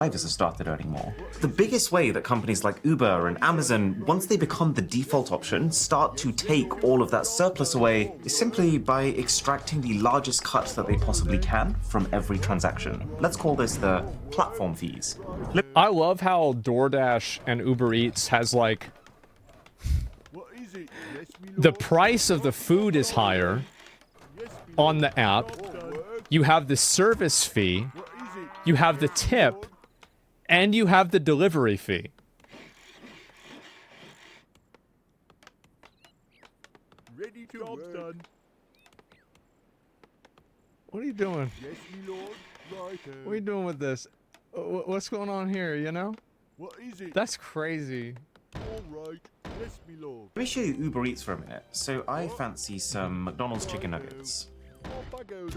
drivers have started earning more. The biggest way that companies like Uber and Amazon, once they become the default option, start to take all of that surplus away is simply by extracting the largest cut that they possibly can from every transaction. Let's call this the platform fees. I love how DoorDash and Uber Eats has like the price of the food is higher on the app. You have the service fee, you have the tip, and you have the delivery fee. Ready to done. What are you doing? Yes, me lord. Right. What are you doing with this? What's going on here, you know? What is it? That's crazy. All right. Yes, me lord. Let me show you Uber Eats for a minute. So I fancy some McDonald's chicken nuggets.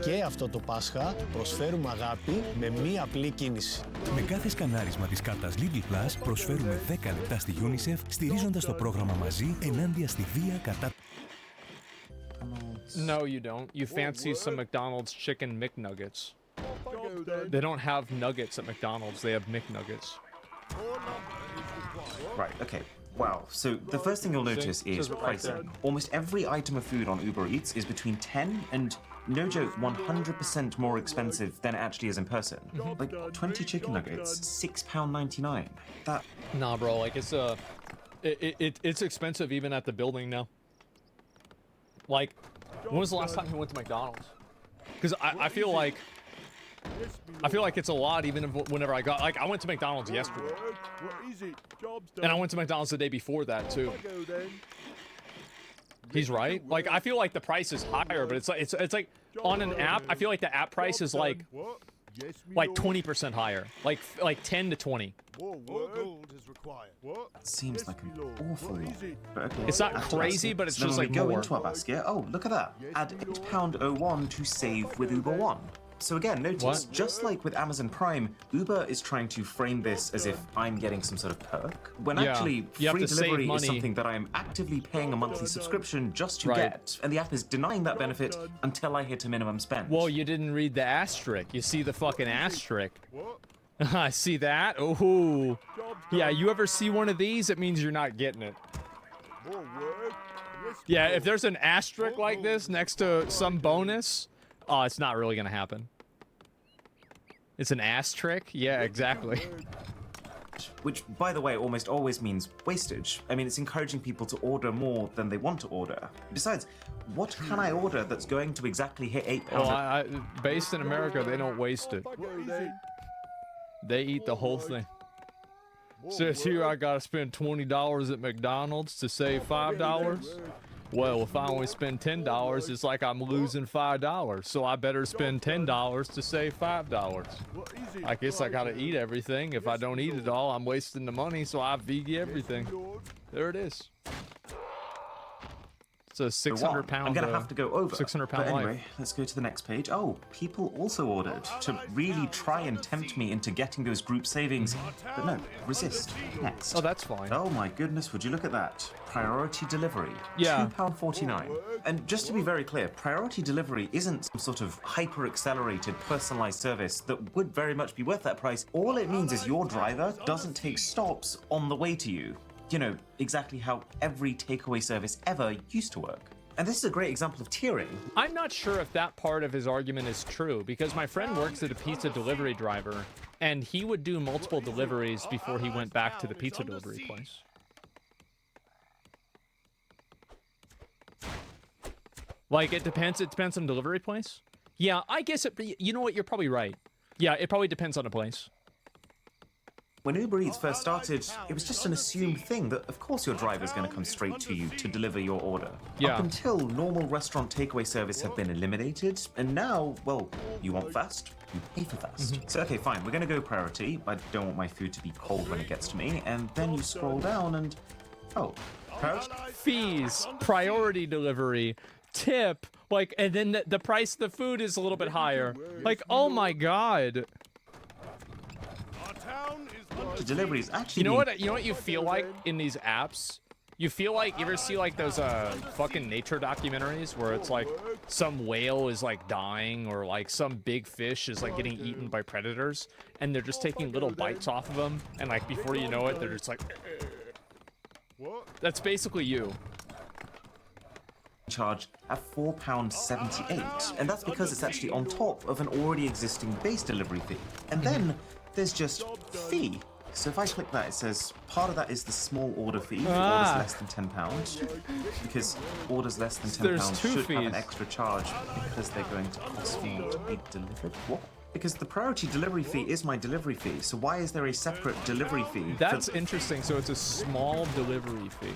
Και αυτό το Πάσχα προσφέρουμε αγάπη με μία απλή κίνηση. Με κάθε σκανάρισμα της κάρτας Lidl Plus προσφέρουμε 10 λεπτά στη UNICEF στηρίζοντας το πρόγραμμα μαζί ενάντια στη βία κατά... No, you don't. You fancy some McDonald's chicken McNuggets. They don't have nuggets at McDonald's. They have McNuggets. Right, okay. Wow, so the first thing you'll notice is pricing. Almost every item of food on Uber Eats is between 10 and, no joke, 100% more expensive than it actually is in person. Like 20 chicken nuggets, £6.99. That... Nah, bro, like it's expensive even at the building now. Like, when was the last time you went to McDonald's? Because I feel like it's a lot even whenever I got, like, I went to McDonald's yesterday. What is it? Job's done. And I went to McDonald's the day before that too. He's right. Like, I feel like the price is higher, but it's like on an app, I feel like the app price is like 20% higher. Like 10 to 20. More gold is required. What? That seems like an awful lot. But okay, It's not add to crazy, basket. but it's So just then like we go more. into our basket. Oh, look at that. Add £8.01 to save with Uber One. So again, notice, What? just like with Amazon Prime, Uber is trying to frame this as if I'm getting some sort of perk, when Yeah, actually you have free to save delivery is money. something that I am actively paying a monthly subscription just to Right. get, and the app is denying that benefit until I hit a minimum spend. Well, you didn't read the asterisk. You see the fucking asterisk. I see that. Oh, yeah. You ever see one of these? It means you're not getting it. More work. Yes, Yeah, if there's an asterisk like this next to some bonus, oh, it's not really gonna happen. It's an asterisk? Yeah, exactly. Which, by the way, almost always means wastage. I mean, it's encouraging people to order more than they want to order. Besides, what can I order that's going to exactly hit £8? Well, based in America, they don't waste it. What is it? They eat the whole thing. Says here I gotta spend $20 at McDonald's to save $5. Well, if I only spend $10, it's like I'm losing $5. So I better spend $10 to save $5. What is it? I guess I gotta eat everything. If I don't eat it all, I'm wasting the money, so I vegan everything. There it is. It's a 600 pound. I'm gonna have to go over. 600 But pound anyway, life. let's go to the next page. Oh, people also ordered to really try and tempt me into getting those group savings. But no, resist. Next. Oh, that's fine. Oh my goodness, would you look at that? Priority delivery. Yeah. £2.49. And just to be very clear, priority delivery isn't some sort of hyper-accelerated, personalized service that would very much be worth that price. All it means is your driver doesn't take stops on the way to you. You know, exactly how every takeaway service ever used to work. And this is a great example of tiering. I'm not sure if that part of his argument is true, because my friend works at a pizza delivery driver, and he would do multiple deliveries before he went back to the pizza delivery place. Like, it depends on delivery place. Yeah, I guess you know what, you're probably right. Yeah, it probably depends on the place. When Uber Eats first started, it was just an assumed thing that, of course, your driver's going to come straight to you to deliver your order. Yeah. Up until normal restaurant takeaway service have been eliminated, and now, well, you want fast, you pay for fast. So, okay, fine, we're going to go priority. I don't want my food to be cold when it gets to me. And then you scroll down and, oh, priority. Fees, priority delivery, tip, like, and then the price of the food is a little bit higher. Like, oh my god. The delivery is actually You know what you feel like in these apps You feel like, you ever see like those fucking nature documentaries where it's like some whale is like dying or like some big fish is like getting eaten by predators and they're just taking little bites off of them and like before you know it they're just like that's basically you. Charge at £4.78, and that's because it's actually on top of an already existing base delivery fee. And then there's just fee. So if I click that, it says part of that is the small order fee for orders less than £10, because orders less than £10 should have an extra charge because they're going to cost more to be delivered. What? Because the priority delivery fee is my delivery fee, so why is there a separate delivery fee? That's interesting, so it's a small delivery fee.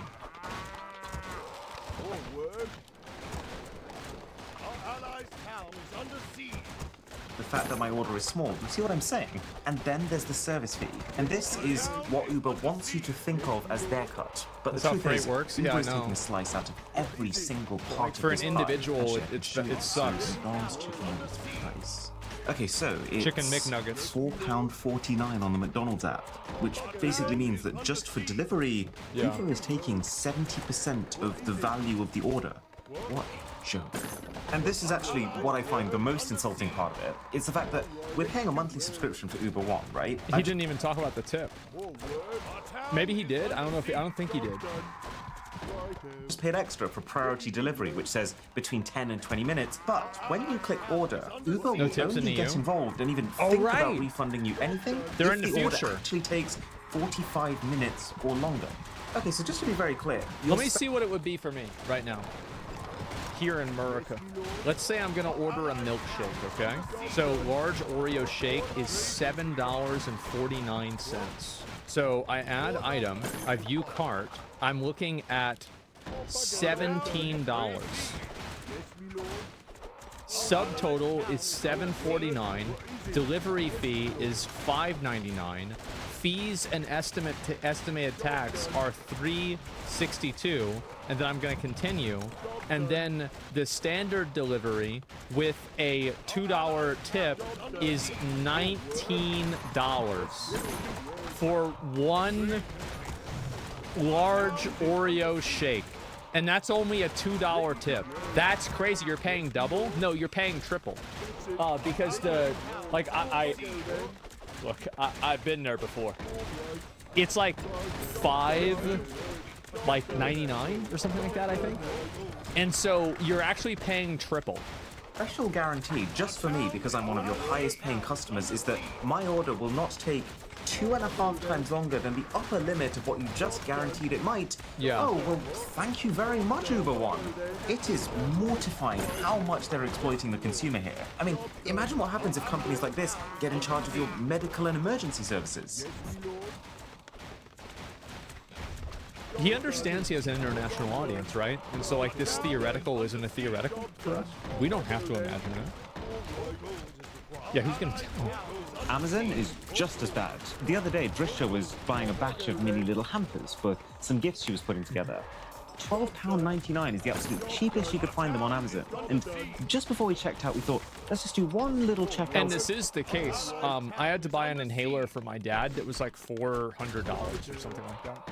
The fact that my order is small, you see what I'm saying? And then there's the service fee. And this is what Uber wants you to think of as their cut. But the truth is, Uber is taking a slice out of every single part of for this an individual, it sucks. McDonald's chicken nuggets price. Okay, so it's Chicken McNuggets. £4.49 on the McDonald's app, which basically means that just for delivery, Uber is taking 70% of the value of the order. What a joke. And this is actually what I find the most insulting part of it. It's the fact that we're paying a monthly subscription for Uber One, right? He didn't even talk about the tip. Maybe he did. I don't know if I don't think he did. Just paid extra for priority delivery, which says between 10 and 20 minutes. But when you click order, Uber will only get involved and even think about refunding you anything They're if in the the order future. actually takes 45 minutes or longer. Okay, so just to be very clear, let me see what it would be for me right now. Here in America. Let's say I'm gonna order a milkshake, okay? So large Oreo shake is $7.49. So I add item, I view cart, I'm looking at $17. Subtotal is $7.49. Delivery fee is $5.99. Fees and estimated tax are $3.62, and then I'm going to continue. And then the standard delivery with a $2 tip is $19 for one large Oreo shake. And that's only a $2 tip. That's crazy. You're paying double? No, you're paying triple. Because the, like, look, I've been there before. It's like $5.99 or something like that, I think. And so you're actually paying triple. Special guarantee just for me, because I'm one of your highest paying customers, is that my order will not take 2.5 times longer than the upper limit of what you just guaranteed it might. Yeah. Oh, well, thank you very much, Uber One. It is mortifying how much they're exploiting the consumer here. I mean, imagine what happens if companies like this get in charge of your medical and emergency services. He understands he has an international audience, right? And so, like, this theoretical isn't a theoretical for us. We don't have to imagine that. Yeah, he's gonna tell. Amazon is just as bad. The other day, Drisha was buying a batch of mini little hampers for some gifts she was putting together. £12.99 is the absolute cheapest you could find them on Amazon. And just before we checked out, we thought, let's just do one little checkout. And this is the case. I had to buy an inhaler for my dad that was like $400 or something like that.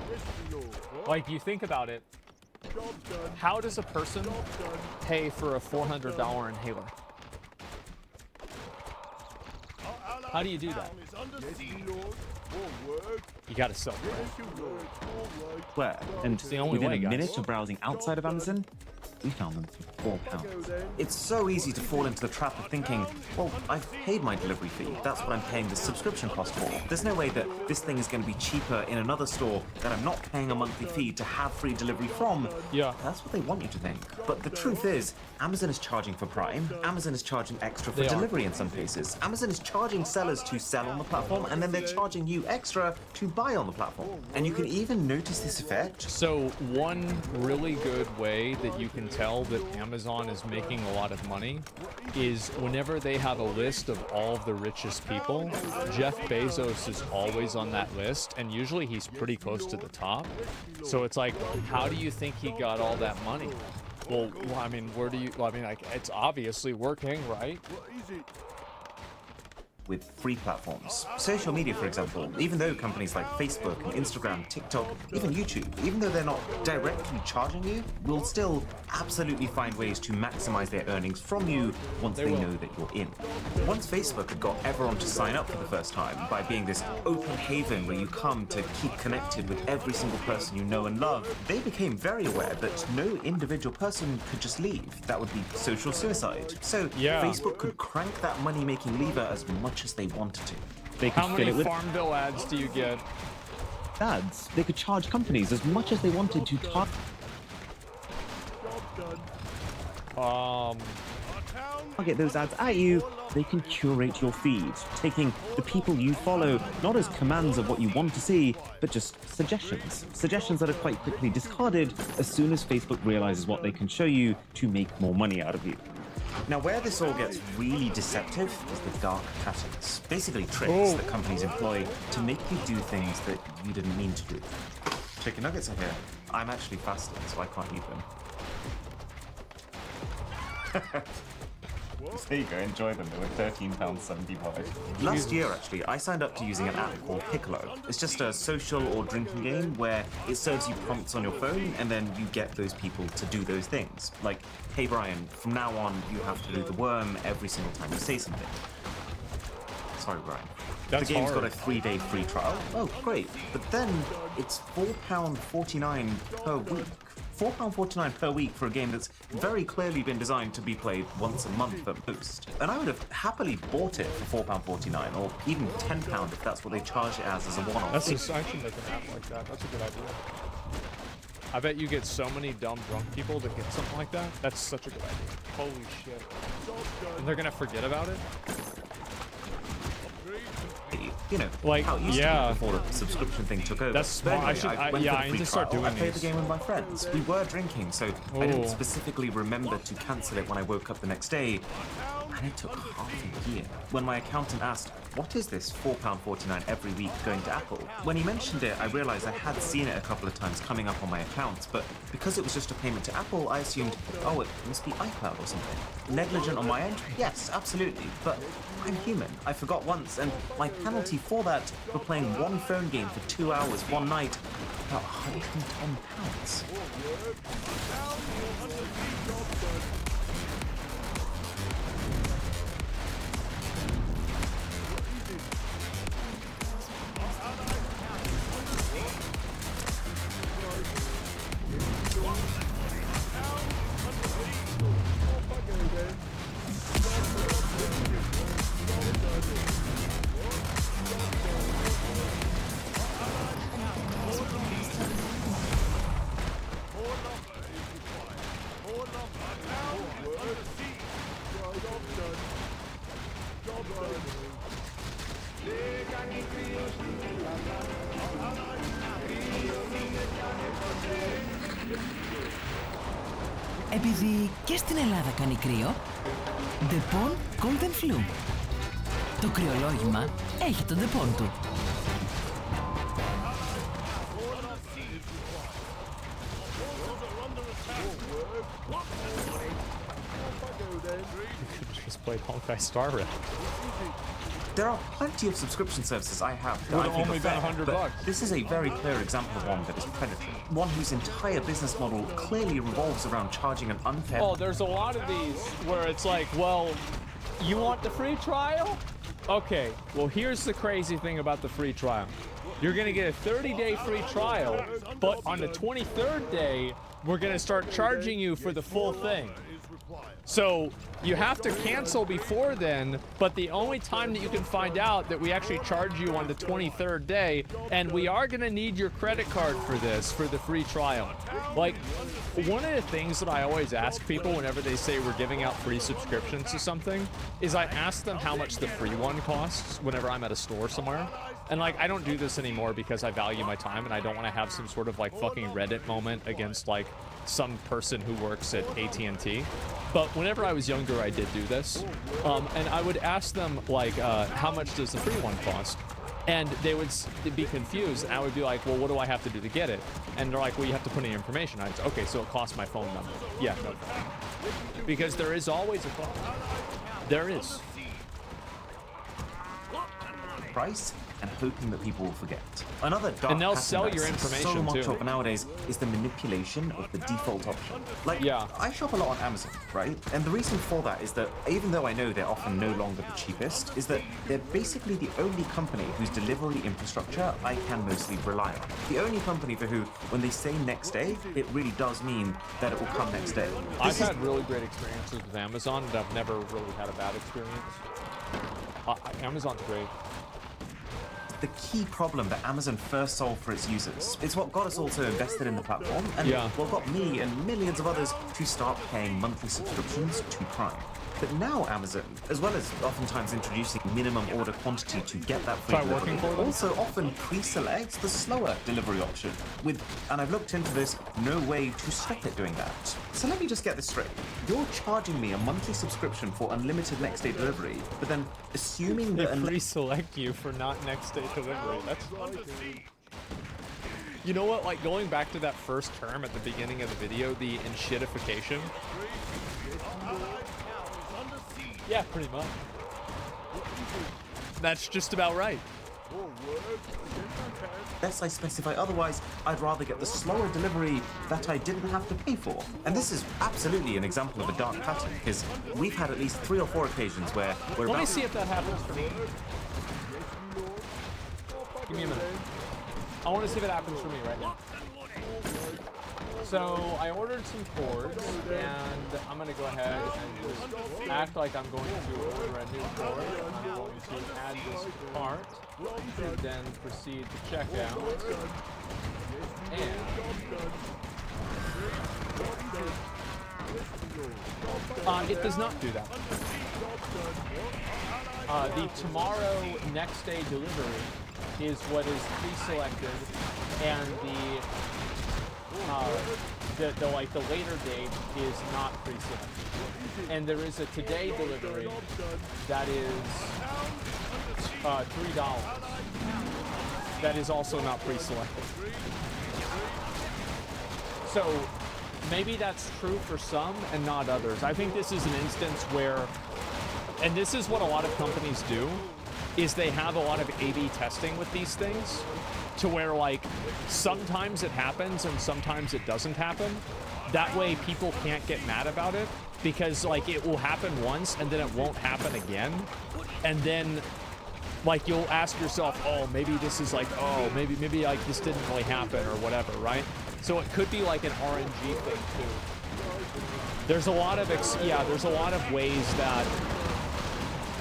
Like, you think about it, how does a person pay for a $400 inhaler? How do you do that? You gotta sell it. Where? And the only within way, a guys. minute of browsing outside of Amazon, we found them for £4. It's so easy to fall into the trap of thinking, well, I've paid my delivery fee. That's what I'm paying the subscription cost for. There's no way that this thing is going to be cheaper in another store that I'm not paying a monthly fee to have free delivery from. Yeah. That's what they want you to think. But the truth is, Amazon is charging for Prime. Amazon is charging extra for delivery in some cases. Amazon is charging sellers to sell on the platform, and then they're charging you extra to buy on the platform. And you can even notice this effect. So one really good way that you can tell that Amazon is making a lot of money is whenever they have a list of all of the richest people, Jeff Bezos is always on that list, and usually he's pretty close to the top. So it's like, how do you think he got all that money? Well, I mean, like, it's obviously working, right? with free platforms. Social media, for example, even though companies like Facebook and Instagram, TikTok, even YouTube, even though they're not directly charging you, will still absolutely find ways to maximize their earnings from you once they know that you're in. Once Facebook had got everyone to sign up for the first time by being this open haven where you come to keep connected with every single person you know and love, they became very aware that no individual person could just leave. That would be social suicide. So Yeah. Facebook could crank that money-making lever as much as they wanted to. They could How fill many it with Farmville ads do you get? ads. They could charge companies as much as they wanted to target. Target those ads at you. They can curate your feed, taking the people you follow not as commands of what you want to see, but just suggestions. Suggestions that are quite quickly discarded as soon as Facebook realizes what they can show you to make more money out of you. Now, where this all gets really deceptive is the dark patterns. Basically tricks that companies employ to make you do things that you didn't mean to do. Chicken nuggets are here. I'm actually fasting, so I can't eat them. There you go, enjoy them. They were £13.75. Last year, actually, I signed up to using an app called Piccolo. It's just a social or drinking game where it serves you prompts on your phone, and then you get those people to do those things. Like, hey Brian, from now on, you have to do the worm every single time you say something. Sorry, Brian. That's the game's hard. got a 3-day free trial. Oh, great. But then it's £4.49 per week. £4.49 per week for a game that's very clearly been designed to be played once a month at most. And I would have happily bought it for £4.49 or even £10 if that's what they charge it as a one-off. I should make an app like that. That's a good idea. I bet you get so many dumb drunk people that get something like that. That's such a good idea. Holy shit. And they're gonna forget about it? You know, Like, how it used yeah. to be before the subscription thing took over. That's But smart. I anyway, should- went yeah, for the I need free to start trial. doing I played the these. game with my friends. We were drinking, so I didn't Ooh. specifically remember to cancel it when I woke up the next day. And it took half a year. When my accountant asked, what is this £4.49 every week going to Apple? When he mentioned it, I realized I had seen it a couple of times coming up on my accounts, but because it was just a payment to Apple, I assumed, oh, it must be iCloud or something. Negligent on my end? Yes, absolutely. But I'm human. I forgot once, and my penalty for that for playing one phone game for 2 hours one night, about £110. Επειδή και στην Ελλάδα κάνει κρύο, Depon Golden Flu. Το κρυολόγημα έχει τον Depon του. Just played Honkai Star Rail. There are plenty of subscription services I have that Would've I think only are been fair, $100 but bucks. this is a very clear example of one that is predatory. One whose entire business model clearly revolves around charging an unfair... Oh, there's a lot of these where it's like, well, you want the free trial? Okay, well, here's the crazy thing about the free trial. You're gonna get a 30-day free trial, but on the 23rd day, we're gonna start charging you for the full thing. So you have to cancel before then, but the only time that you can find out that we actually charge you on the 23rd day, and we are gonna need your credit card for this, for the free trial. Like, one of the things that I always ask people whenever they say we're giving out free subscriptions to something, is I ask them how much the free one costs whenever I'm at a store somewhere. And like, I don't do this anymore because I value my time and I don't want to have some sort of like fucking Reddit moment against like some person who works at AT&T. But whenever I was younger, I did do this. And I would ask them like, how much does the free one cost? And they would be confused. And I would be like, well, what do I have to do to get it? And they're like, well, you have to put in your information. I'd say, okay, so it costs my phone number. Yeah, no problem. Because there is always a cost. There is. price and hoping that people will forget. Another dark And they'll pattern sell that I your see information, so much too. of nowadays is the manipulation of the default option. Like, Yeah. I shop a lot on Amazon, right? And the reason for that is that even though I know they're often no longer the cheapest, is that they're basically the only company whose delivery infrastructure I can mostly rely on. The only company for who, when they say next day, it really does mean that it will come next day. I've had really great experiences with Amazon, and I've never really had a bad experience. Amazon's great. The key problem that Amazon first solved for its users. It's what got us all so invested in the platform, and what got me and millions of others to start paying monthly subscriptions to Prime. But now Amazon, as well as oftentimes introducing minimum order quantity to get that free delivery, also often pre-selects the slower delivery option with, and I've looked into this, no way to stop it doing that. So let me just get this straight. You're charging me a monthly subscription for unlimited next day delivery, but then assuming that... They pre-select you for not next day delivery. That's fun to see. You know what, like going back to that first term at the beginning of the video, the enshittification. Yeah, pretty much. That's just about right. Unless I specify otherwise, I'd rather get the slower delivery that I didn't have to pay for. And this is absolutely an example of a dark pattern, because we've had at least 3 or 4 occasions where we're Let me see if that happens for me. Give me a minute. I want to see if it happens for me right now. So I ordered some cords, and I'm going to go ahead and just act like I'm going to order a new cord. I'm going to add this to cart, and then proceed to checkout. And it does not do that. The tomorrow next day delivery is what is pre-selected, and the later date is not pre-selected. And there is a today delivery that is $3. That is also not pre-selected. So maybe that's true for some and not others. I think this is an instance where, and this is what a lot of companies do, is they have a lot of A/B testing with these things, to where like sometimes it happens and sometimes it doesn't happen. That way people can't get mad about it, because like it will happen once and then it won't happen again. And then like you'll ask yourself, oh, maybe this is like, oh, maybe like this didn't really happen or whatever, right? So it could be like an RNG thing too. There's a lot of there's a lot of ways that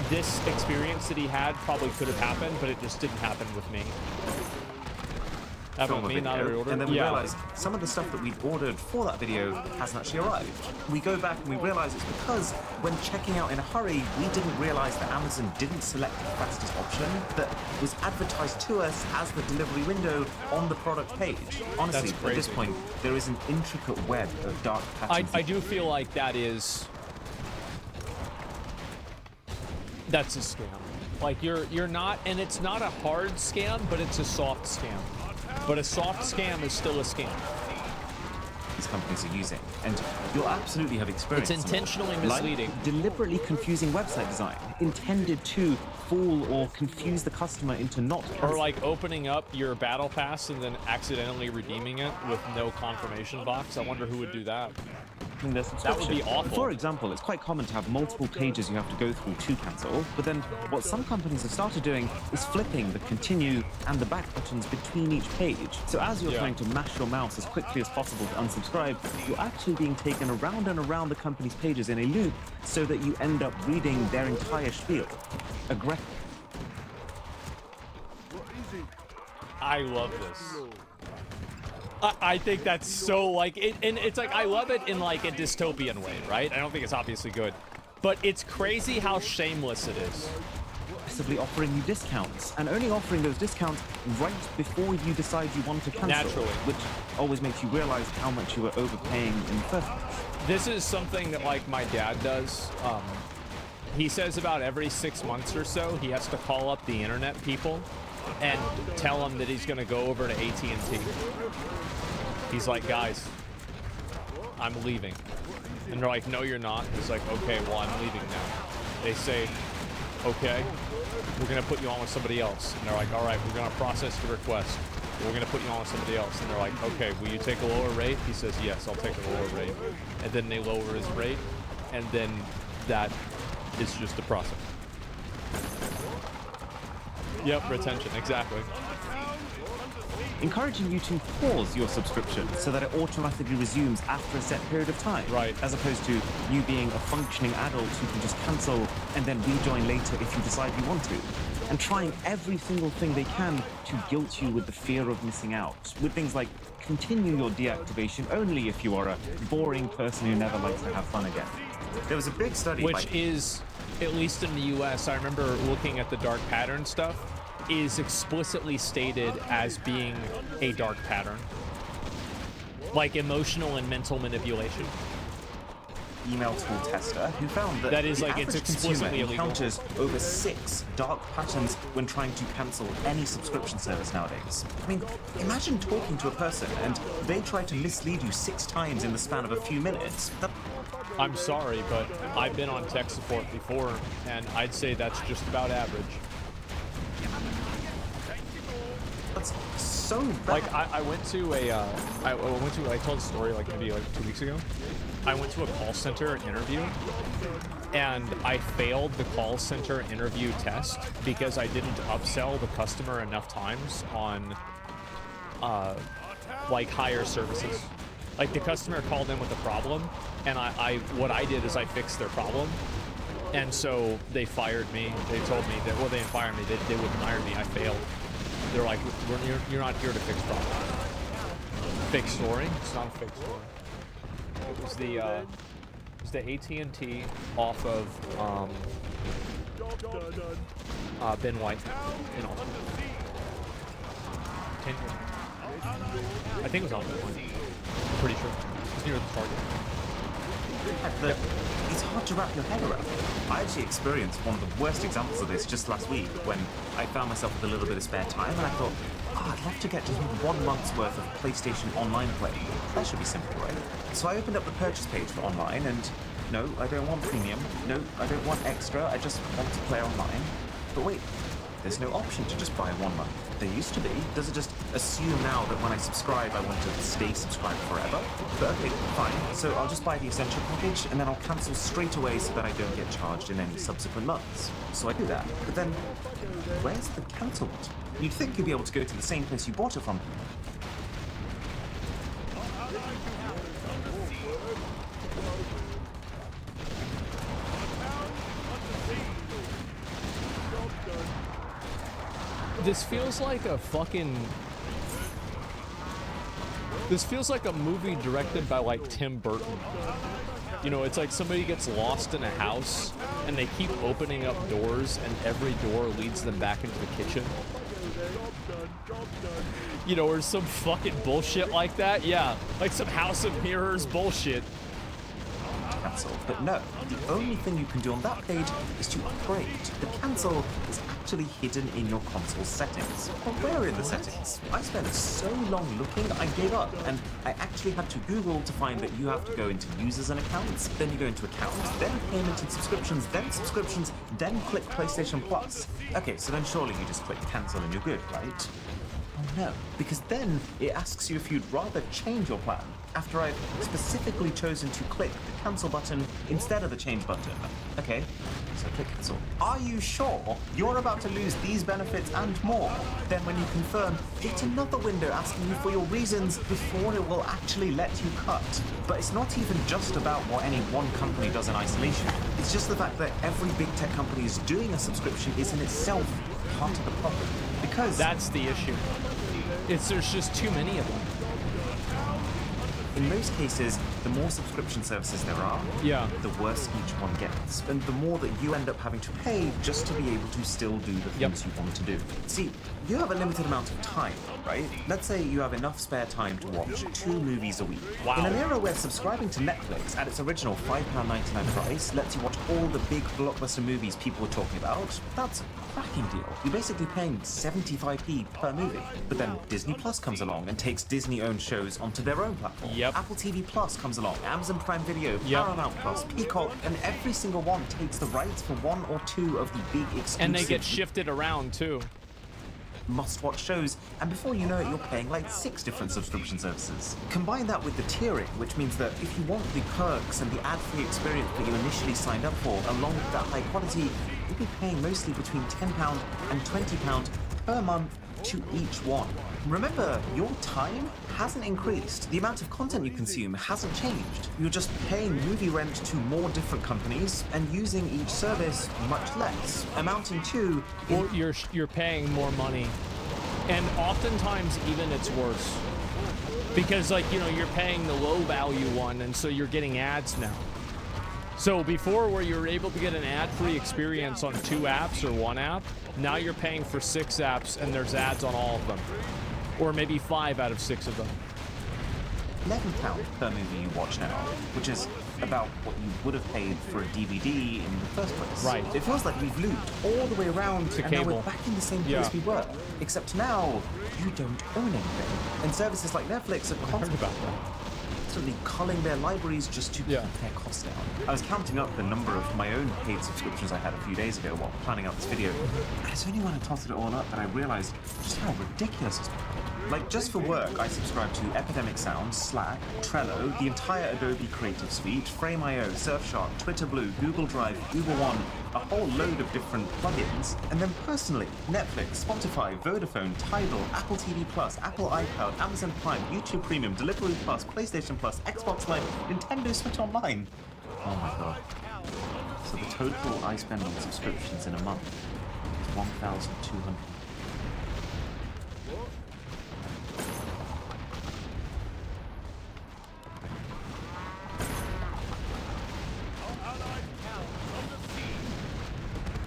this experience that he had probably could have happened, but it just didn't happen with me. Happened with me, not every order. And then we realize some of the stuff that we'd ordered for that video hasn't actually arrived. We go back and we realize it's because when checking out in a hurry, we didn't realize that Amazon didn't select the fastest option that was advertised to us as the delivery window on the product page. Honestly, at this point, there is an intricate web of dark patterns. I do feel like that's a scam. Like you're not, and it's not a hard scam, but it's a soft scam. But a soft scam is still a scam. These companies are using, and you'll absolutely have experience. It's intentionally misleading. Like deliberately confusing website design, intended to fool or confuse the customer into not. Or like opening up your battle pass and then accidentally redeeming it with no confirmation box. I wonder who would do that. That would be awful. For example, it's quite common to have multiple pages you have to go through to cancel, but then what some companies have started doing is flipping the continue and the back buttons between each page. So as you're trying to mash your mouse as quickly as possible to unsubscribe, you're actually being taken around and around the company's pages in a loop so that you end up reading their entire spiel. I love this. I think that's so like it, and it's like I love it in like a dystopian way, right? I don't think it's obviously good, but it's crazy how shameless it is. Aggressively offering you discounts, and only offering those discounts right before you decide you want to cancel. Naturally. Which always makes you realize how much you were overpaying in the first place. This is something that like my dad does. He says about every 6 months or so, he has to call up the internet people and tell them that he's going to go over to AT&T. He's like, guys, I'm leaving. And they're like, no, you're not. He's like, okay, well, I'm leaving now. They say, okay. we're gonna put you on with somebody else. And they're like, all right, we're gonna process your request. We're gonna put you on with somebody else. And they're like, okay, will you take a lower rate? He says, yes, I'll take a lower rate. And then they lower his rate, and then that is just the process. Yep, retention, exactly. Encouraging you to pause your subscription so that it automatically resumes after a set period of time. Right. As opposed to you being a functioning adult who can just cancel and then rejoin later if you decide you want to. And trying every single thing they can to guilt you with the fear of missing out. With things like continue your deactivation only if you are a boring person who never likes to have fun again. There was a big study Which is, at least in the US, I remember looking at the dark pattern stuff, is explicitly stated as being a dark pattern. Like emotional and mental manipulation. email tool tester who found that, That is the like, it's average consumer explicitly illegal. encounters over 6 dark patterns when trying to cancel any subscription service nowadays. I mean, imagine talking to a person and they try to mislead you 6 times in the span of a few minutes. I'm sorry, but I've been on tech support before, and I'd say that's just about average. That's so bad. Like, I went to I told a story like maybe like 2 weeks ago. I went to a call center interview, and I failed the call center interview test because I didn't upsell the customer enough times on like higher services. Like the customer called in with a problem, and what I did is I fixed their problem, and so they fired me. They told me that, well, they didn't fire me. They wouldn't hire me. I failed. They're like, you're not here to fix problems. Fake story? It's not a fake story. It was the AT&T off of Ben White in Austin. 10 years. I think it was on Ben White. I'm pretty sure. It's near the Target. It's hard to wrap your head around. I actually experienced one of the worst examples of this just last week when I found myself with a little bit of spare time and I thought, I'd love to get just 1 month's worth of PlayStation Online play. That should be simple, right? So I opened up the purchase page for online and no, I don't want premium. No, I don't want extra. I just want to play online. But wait, there's no option to just buy 1 month. There used to be. Does it just assume now that when I subscribe, I want to stay subscribed forever? But okay, fine. So I'll just buy the essential package and then I'll cancel straight away so that I don't get charged in any subsequent months. So I do that. But then, where's the cancel button? You'd think you'd be able to go to the same place you bought it from. This feels like a fucking... This feels like a movie directed by, like, Tim Burton. You know, it's like somebody gets lost in a house, and they keep opening up doors, and every door leads them back into the kitchen. You know, or some fucking bullshit like that. Yeah, like some House of Mirrors bullshit. Cancel. But no, the only thing you can do on that page is to upgrade. The cancel is actually hidden in your console settings. Well, where in the settings? I spent so long looking, I gave up, and I actually had to Google to find that you have to go into users and accounts, then you go into accounts, then payment and subscriptions, then click PlayStation Plus. Okay, so then surely you just click cancel and you're good, right? Oh no, because then it asks you if you'd rather change your plan after I've specifically chosen to click the cancel button instead of the change button. Okay, so click cancel. Are you sure you're about to lose these benefits and more? Then when you confirm, it's another window asking you for your reasons before it will actually let you cut. But it's not even just about what any one company does in isolation. It's just the fact that every big tech company is doing a subscription is in itself part of the problem. Because that's the issue. There's just too many of them. In most cases, the more subscription services there are, the worse each one gets. And the more that you end up having to pay just to be able to still do the things you want to do. See, you have a limited amount of time, right? Let's say you have enough spare time to watch 2 movies a week. Wow. In an era where subscribing to Netflix at its original £5.99 price lets you watch all the big blockbuster movies people were talking about, that's cracking deal. You're basically paying 75p per movie. But then Disney Plus comes along and takes Disney-owned shows onto their own platform. Yep. Apple TV Plus comes along, Amazon Prime Video, Yep. Paramount Plus, Peacock, and every single one takes the rights for one or two of the big exclusive And they get shifted around too. must-watch shows, and before you know it, you're paying like 6 different subscription services. Combine that with the tiering, which means that if you want the perks and the ad-free experience that you initially signed up for, along with that high quality, you'll be paying mostly between £10 and £20 per month to each one. Remember, your time hasn't increased. The amount of content you consume hasn't changed. You're just paying movie rent to more different companies and using each service much less, amounting to... Or you're paying more money, and oftentimes even it's worse. Because, like, you know, you're paying the low value one, and so you're getting ads now. So before, where you were able to get an ad-free experience on 2 apps or 1 app, now you're paying for 6 apps and there's ads on all of them. Or maybe 5 out of 6 of them. £11 per movie you watch now, which is about what you would have paid for a DVD in the first place. Right. It feels like we've looped all the way around To and now cable. we're back in the same place Yeah. we were. Except now, you don't own anything. And services like Netflix are I heard constantly about that. culling their libraries just to keep their costs down. I was counting up the number of my own paid subscriptions I had a few days ago while planning out this video, and it's only when I totted it all up that I realized just how ridiculous it's become. Like, just for work, I subscribe to Epidemic Sound, Slack, Trello, the entire Adobe Creative Suite, Frame.io, Surfshark, Twitter Blue, Google Drive, Uber One, a whole load of different plugins. And then personally, Netflix, Spotify, Vodafone, Tidal, Apple TV Plus, Apple iCloud, Amazon Prime, YouTube Premium, Deliveroo Plus, PlayStation Plus, Xbox Live, Nintendo Switch Online. Oh my god. So the total I spend on subscriptions in a month is 1,200.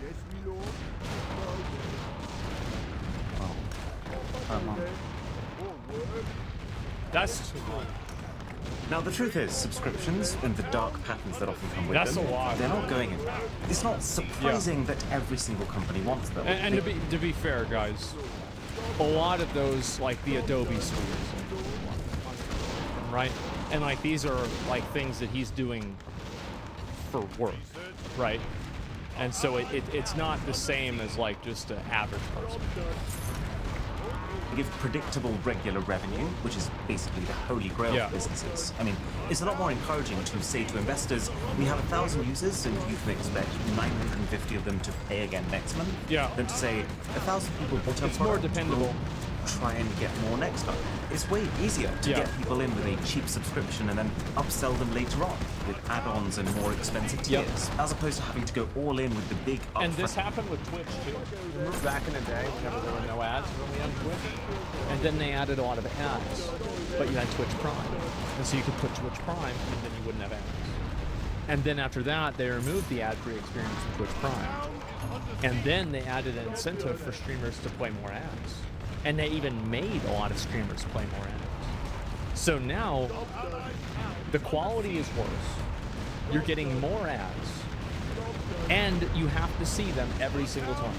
Yes, me lord. Per month. That's Now, the truth is, subscriptions and the dark patterns that often come with That's them, a lot. they're not going anywhere. It's not surprising that every single company wants them. and to be fair, guys, a lot of those, like the Adobe suites, right? And like these are like things that he's doing for work, right? And so it's not the same as like just an average person. Give predictable, regular revenue, which is basically the holy grail Yeah. for businesses. I mean, it's a lot more encouraging to say to investors, we have 1,000 users and you can expect 950 of them to pay again next month, Yeah. than to say 1,000 people bought It's our more product, dependable. we'll try and get more next time. It's way easier to Yeah. get people in with a cheap subscription and then upsell them later on with add-ons and more expensive Yep. tiers, as opposed to having to go all in with the big upfront. And this happened with Twitch too. Remember back in the day, whenever there were no ads really on Twitch? And then they added a lot of ads, but you had Twitch Prime. And so you could put Twitch Prime, and then you wouldn't have ads. And then after that, they removed the ad-free experience from Twitch Prime. And then they added an incentive for streamers to play more ads. And they even made a lot of streamers play more ads. So now, the quality is worse. You're getting more ads. And you have to see them every single time.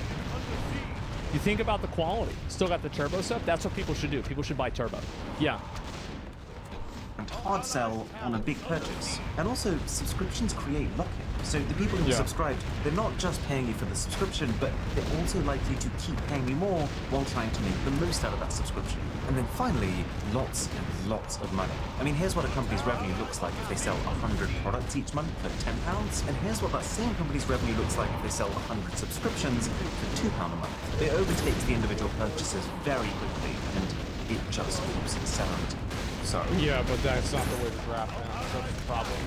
You think about the quality. Still got the turbo stuff? That's what people should do. People should buy turbo. Yeah. and hard sell on a big purchase. And also, subscriptions create lock-in. So the people who subscribed, they're not just paying you for the subscription, but they're also likely to keep paying you more while trying to make the most out of that subscription. And then finally, lots and lots of money. I mean, here's what a company's revenue looks like if they sell 100 products each month for £10, and here's what that same company's revenue looks like if they sell 100 subscriptions for £2 a month. It overtakes the individual purchases very quickly, and it just keeps accelerating. So Yeah, but that's not the way to graph it. That's the problem.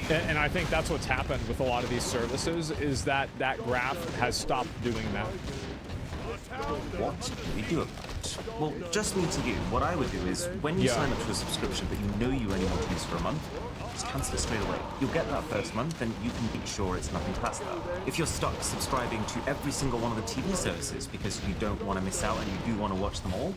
And I think that's what's happened with a lot of these services is that that graph has stopped doing that. what do we do about it? Well, just me to you, what I would do is, when you sign up to a subscription but you know you only want to use for a month, just cancel it straight away. You'll get that first month, and you can make sure it's nothing past that. If you're stuck subscribing to every single one of the TV services because you don't want to miss out and you do want to watch them all,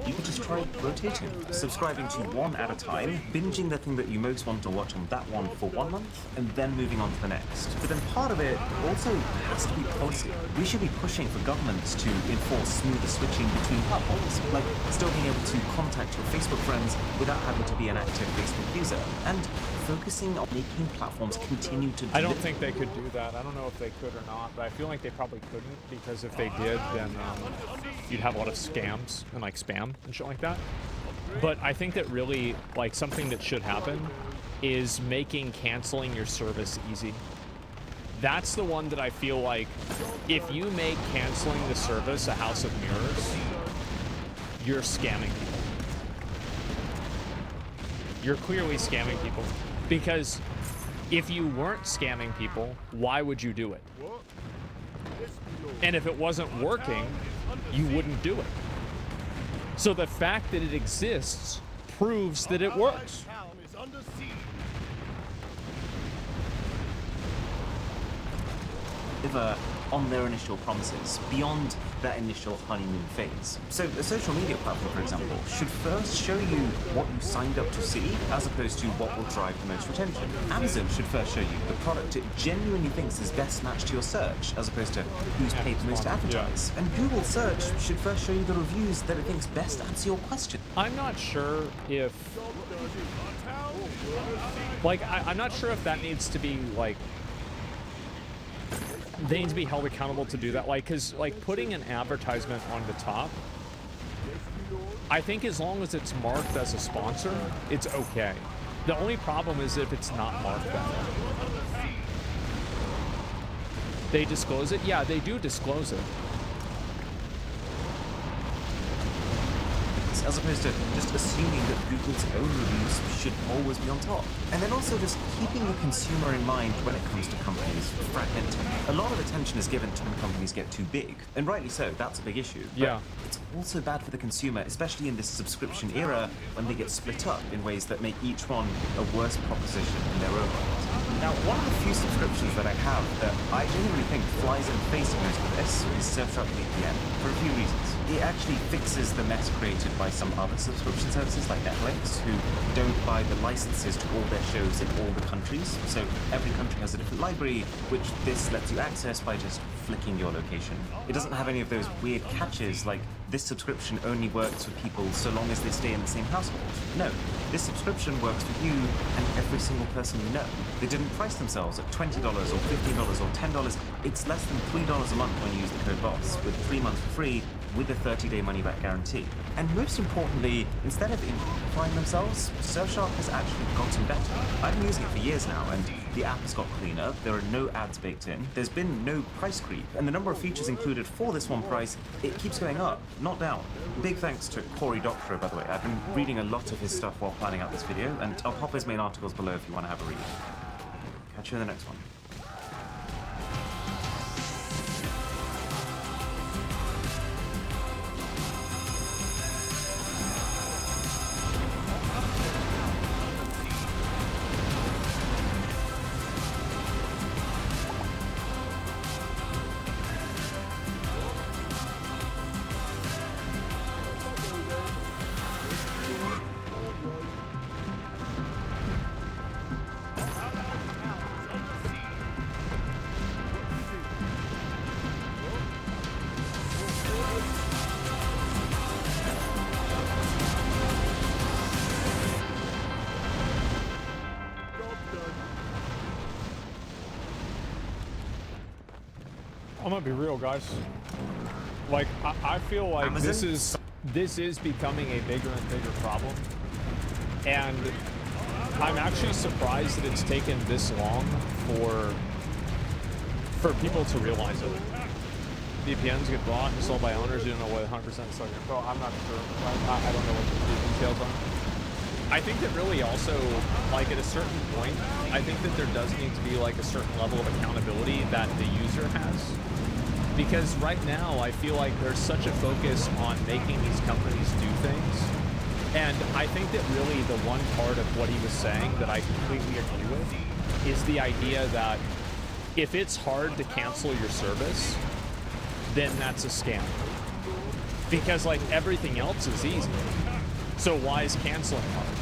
you could just try rotating, subscribing to one at a time, binging the thing that you most want to watch on that one for 1 month, and then moving on to the next. But then part of it also has to be policy. We should be pushing for governments to enforce smoother switching between platforms, like still being able to contact your Facebook friends without having to be an active Facebook user, and focusing on making platforms continue to I don't think they could do that. I don't know if they could or not, but I feel like they probably couldn't, because if they did, then you'd have a lot of scams and like spam and shit like that. But I think that really, like, something that should happen is making canceling your service easy. That's the one that I feel like, if you make canceling the service a house of mirrors, you're scamming people. You're clearly scamming people. Because if you weren't scamming people, why would you do it? And if it wasn't working, you wouldn't do it. So the fact that it exists proves that it works. On their initial promises, beyond that initial honeymoon phase. So a social media platform, for example, should first show you what you signed up to see, as opposed to what will drive the most retention. Amazon should first show you the product it genuinely thinks is best matched to your search, as opposed to who's paid the most to advertise. And Google search should first show you the reviews that it thinks best answer your question. I'm not sure if, like, I'm not sure if that needs to be, like, they need to be held accountable to do that. Like, because, like, putting an advertisement on the top, I think as long as it's marked as a sponsor, it's okay. The only problem is if it's not marked that way. They disclose it? Yeah, they do disclose it. As opposed to just assuming that Google's own reviews should always be on top. And then also just keeping the consumer in mind when it comes to companies fragmenting. A lot of attention is given to when companies get too big, and rightly so, that's a big issue. But yeah, it's also bad for the consumer, especially in this subscription era, when they get split up in ways that make each one a worse proposition in their own right. Now, one of the few subscriptions that I have that I genuinely think flies in the face of most of this is Surfshark VPN, for a few reasons. It actually fixes the mess created by some other subscription services like Netflix, who don't buy the licenses to all their shows in all the countries. So every country has a different library, which this lets you access by just flicking your location. It doesn't have any of those weird catches like this subscription only works for people so long as they stay in the same household. No, this subscription works for you and every single person you know. They didn't price themselves at $20 or $15 or $10. It's less than $3 a month when you use the code BOSS, with 3 months for free, with a 30-day money-back guarantee. And most importantly, instead of amplifying themselves, Surfshark has actually gotten better. I've been using it for years now, and the app has got cleaner, there are no ads baked in, there's been no price creep, and the number of features included for this one price, it keeps going up, not down. Big thanks to Cory Doctorow, by the way. I've been reading a lot of his stuff while planning out this video, and I'll pop his main articles below if you want to have a read. Catch you in the next one. I'm gonna be real, guys. Like, I feel like Amazon? this is becoming a bigger and bigger problem, and I'm actually surprised that it's taken this long for people to realize it. VPNs get bought and sold by owners. You don't know what 100% is selling info. I'm not sure. I don't know what the details are. I think that really also, like, at a certain point, I think that there does need to be like a certain level of accountability that the user has. Because right now, I feel like there's such a focus on making these companies do things. And I think that really the one part of what he was saying that I completely agree with is the idea that if it's hard to cancel your service, then that's a scam. Because, like, everything else is easy. So why is canceling hard?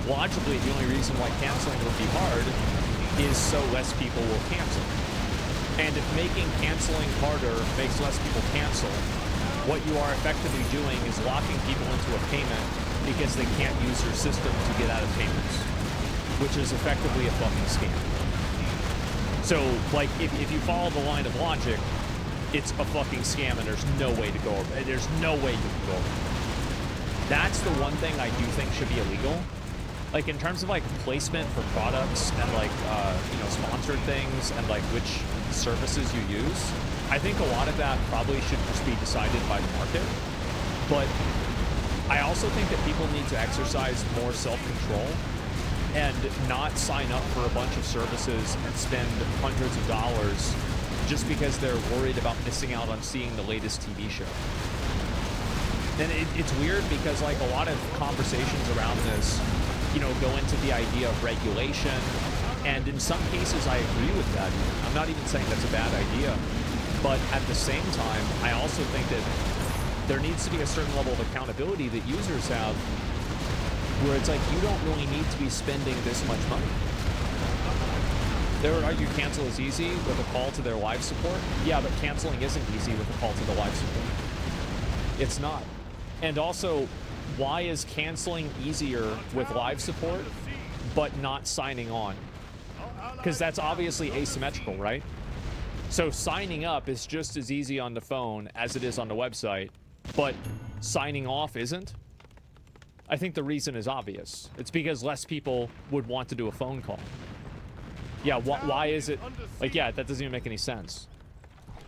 Logically, the only reason why canceling would be hard is so less people will cancel. And if making canceling harder makes less people cancel, what you are effectively doing is locking people into a payment because they can't use your system to get out of payments, which is effectively a fucking scam. So, like, if you follow the line of logic, it's a fucking scam and there's no way to go over it. There's no way you can go over it. That's the one thing I do think should be illegal. Like, in terms of, like, placement for products and, like, you know, sponsored things and, like, which services you use, I think a lot of that probably should just be decided by the market. But I also think that people need to exercise more self-control and not sign up for a bunch of services and spend hundreds of dollars just because they're worried about missing out on seeing the latest TV show. And it's weird because, like, a lot of conversations around this, you know, go into the idea of regulation, and in some cases I agree with that. I'm not even saying that's a bad idea, but at the same time, I also think that there needs to be a certain level of accountability that users have where it's like, you don't really need to be spending this much money. They would argue cancel is easy with a call to their live support. Yeah, but canceling isn't easy with a call to the live support. It's not. And also, why is canceling easier with live support, but not signing on? Because that's obviously asymmetrical, right? So signing up is just as easy on the phone as it is on the website, but signing off isn't? I think the reason is obvious. It's because less people would want to do a phone call. Yeah, why is it? Like, yeah, that doesn't even make any sense.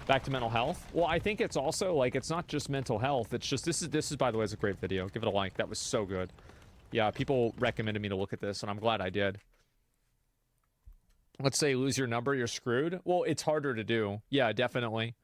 Back to mental health. Well, I think it's also, like, it's not just mental health. It's just, this is, by the way, is a great video. Give it a like. That was so good. Yeah, people recommended me to look at this, and I'm glad I did. Let's say lose your number, you're screwed. Well, it's harder to do. Yeah, definitely.